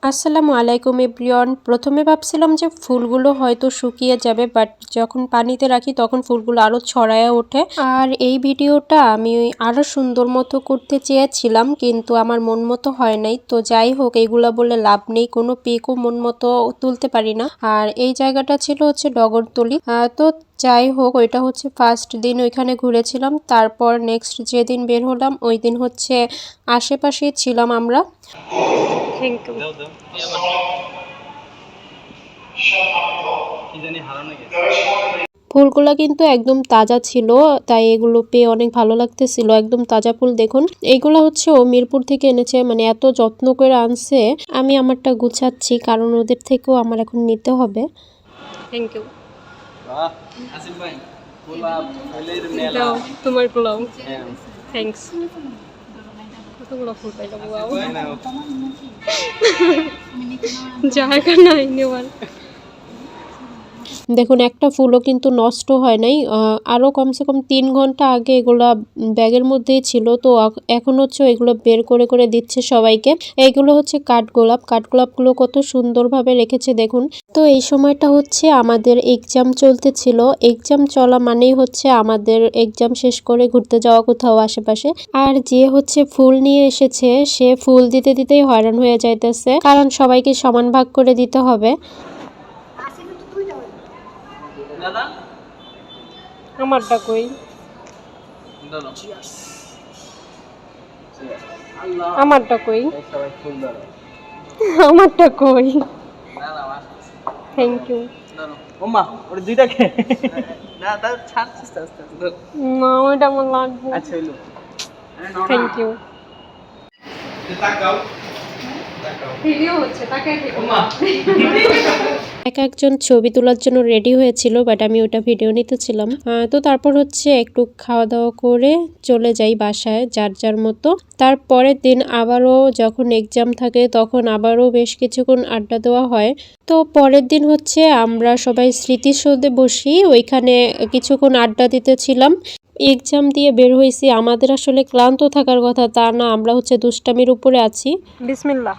আসসালামু আলাইকুম এভরিওয়ান। প্রথমে ভাবছিলাম যে ফুলগুলো হয়তো শুকিয়ে যাবে, বাট যখন পানিতে রাখি তখন ফুলগুলো আরও ছড়ায় ওঠে। আর এই ভিডিওটা আমি আরও সুন্দর মতো করতে চেয়েছিলাম, কিন্তু আমার মন মতো হয় নাই। তো যাই হোক, এইগুলা বলে লাভ নেই, কোনো পিকও মন মতো তুলতে পারি না। আর এই জায়গাটা ছিল হচ্ছে ডগরতলি। তো যাই হোক, ওইটা হচ্ছে ফার্স্ট দিন ওইখানে ঘুরেছিলাম। তারপর নেক্সট যেদিন বের হলাম ওই দিন হচ্ছে আশেপাশে ছিলাম আমরা। Thank you. ফুলগুলা কিন্তু একদম তাজা ছিল, তাই এগুলো পেয়ে অনেক ভালো লাগতেছিল। একদম তাজা ফুল দেখুন। এইগুলা হচ্ছে ও মিরপুর থেকে এনেছে, মানে এত যত্ন করে আনছে। আমি আমারটা গুছাচ্ছি, কারণ ওদের থেকেও আমার এখন নিতে হবে। Thank you. তোমার গুলাও থ্যাংকস। কতগুলো ফুল পাইলাম, জায়গা নাই নেওয়ার। দেখুন, একটা ফুলও কিন্তু নষ্ট হয় নাই। আরও কমসে কম 3 ঘন্টা আগে এগুলা ব্যাগের মধ্যেই ছিল। তো এখন হচ্ছে এগুলো বের করে করে দিচ্ছে সবাইকে। এইগুলো হচ্ছে কাঠগোলাপ। কাঠগোলাপগুলো কত সুন্দরভাবে রেখেছে দেখুন। তো এই সময়টা হচ্ছে আমাদের এক্সাম চলতেছিল। এক্সাম চলা মানেই হচ্ছে আমাদের এক্সাম শেষ করে ঘুরতে যাওয়া কোথাও আশেপাশে। আর যে হচ্ছে ফুল নিয়ে এসেছে সে ফুল দিতে দিতেই হয়রান হয়ে যাইতেছে, কারণ সবাইকে সমান ভাগ করে দিতে হবে। আমারটা কই? আমারটা কই? আমারটা কই? Thank you. ওমা ওটা দুইটা কে? না তার ছাড়ছিস আস্তে আস্তে। না ওটা আমার লাগবে। আচ্ছা হলো। Thank you. তাকাও ভিডিও হচ্ছে, তাকাই দেখো। ওমা এক একজন ছবি তোলার জন্য রেডি হয়েছিল, বাট আমি ওটা ভিডিও নিতেছিলাম। তো তারপর হচ্ছে একটু খাওয়া দাওয়া করে চলে যাই বাসায় যার যার মতো। তারপরের দিন আবারও যখন এক্সাম থাকে তখন আবারও বেশ কিছুক্ষণ আড্ডা দেওয়া হয়। তো পরের দিন হচ্ছে আমরা সবাই স্মৃতিসৌধে বসি, ওইখানে কিছুক্ষণ আড্ডা দিতেছিলাম। এক্সাম দিয়ে বের হয়েছি, আমাদের আসলে ক্লান্ত থাকার কথা তা না, আমরা হচ্ছে দুষ্টামির উপরে আছি। বিসমিল্লাহ।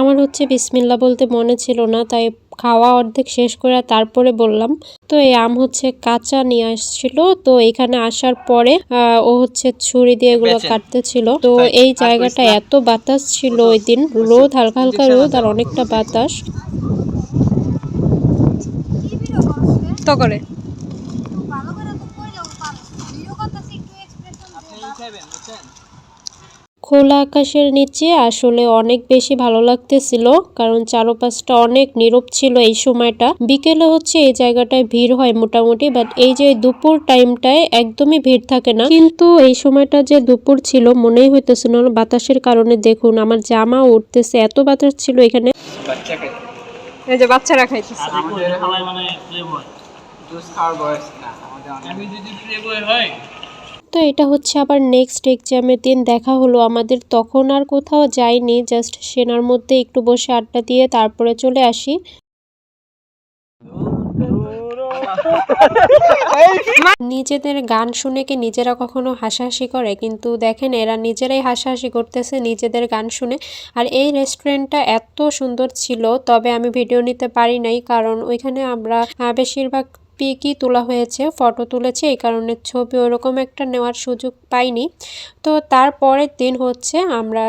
আমার হচ্ছে বিসমিল্লাহ বলতে মনে ছিল না, তাই খাওয়া অর্ধেক শেষ করে তারপরে বললাম। তো এই আম হচ্ছে কাঁচা নিয়ে আসছিল, তো এখানে আসার পরে ও হচ্ছে ছুরি দিয়ে এগুলো কাটতেছিল। তো এই জায়গাটা এত বাতাস ছিল ওই দিন, রোদ, হালকা হালকা রোদ আর অনেকটা বাতাস। তো করে খোলা আকাশের নিচে আসলে অনেক বেশি ভালো লাগতেছিল, কারণ চারপাশটা অনেক নীরব ছিল এই সময়টা। বিকেলে হচ্ছে এই জায়গাটায় ভিড় হয় মোটামুটি, বাট এই যে দুপুর টাইমটায় একদমই ভিড় থাকে না। কিন্তু এই সময়টা যে দুপুর ছিল মনেই হইতেছিল না বাতাসের কারণে। দেখুন আমার জামা উঠতেছে, এত বাতাস ছিল এখানে। এই যে বাচ্চারা খাইতেছে। তো এটা হচ্ছে আবার নেক্সট এক্সামের দিন দেখা হলো আমাদের। তখন আর কোথাও যাইনি, জাস্ট সেনার মধ্যে একটু বসে আড্ডা দিয়ে তারপরে চলে আসি। নিজেদের গান শুনে কি নিজেরা কখনো হাসাহাসি করে? কিন্তু দেখেন এরা নিজেরাই হাসাহাসি করতেছে নিজেদের গান শুনে। আর এই রেস্টুরেন্টটা এত সুন্দর ছিল, তবে আমি ভিডিও নিতে পারি নাই, কারণ ওইখানে আমরা বেশিরভাগ পিকই তোলা হয়েছে, ফটো তুলেছি, এই কারণে ছবি ওরকম একটা নেওয়ার সুযোগ পাইনি। তো তারপরের দিন হচ্ছে আমরা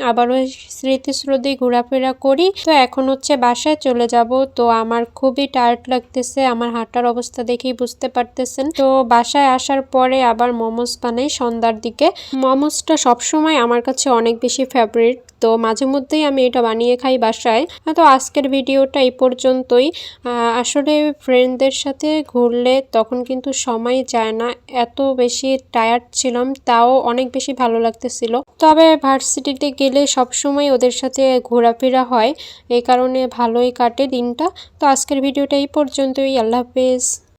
আবারও স্মৃতিসৌধে ঘোরাফেরা করি। তো এখন হচ্ছে বাসায় চলে যাব। তো আমার খুবই টায়ার্ড লাগতেছে, আমার হাঁটার অবস্থা দেখেই বুঝতে পারতেছেন। তো বাসায় আসার পরে আবার মোমোস বানাই সন্ধ্যার দিকে। মোমোসটা সবসময় আমার কাছে অনেক বেশি ফেভারিট, তো মাঝে মধ্যেই আমি এটা বানিয়ে খাই বাসায়। তো আজকের ভিডিওটা এই পর্যন্তই। আসলে ফ্রেন্ডদের সাথে ঘুরলে তখন কিন্তু সময় যায় না, এত বেশি টায়ার্ড ছিলাম, তাও অনেক বেশি ভালো লাগতেছিল। তবে ভার্সিটিতে গেলে সবসময় ওদের সাথে ঘোরাফেরা হয়, এই কারণে ভালোই কাটে দিনটা। তো আজকের ভিডিওটা এই পর্যন্তই। আল্লাহ হাফেজ।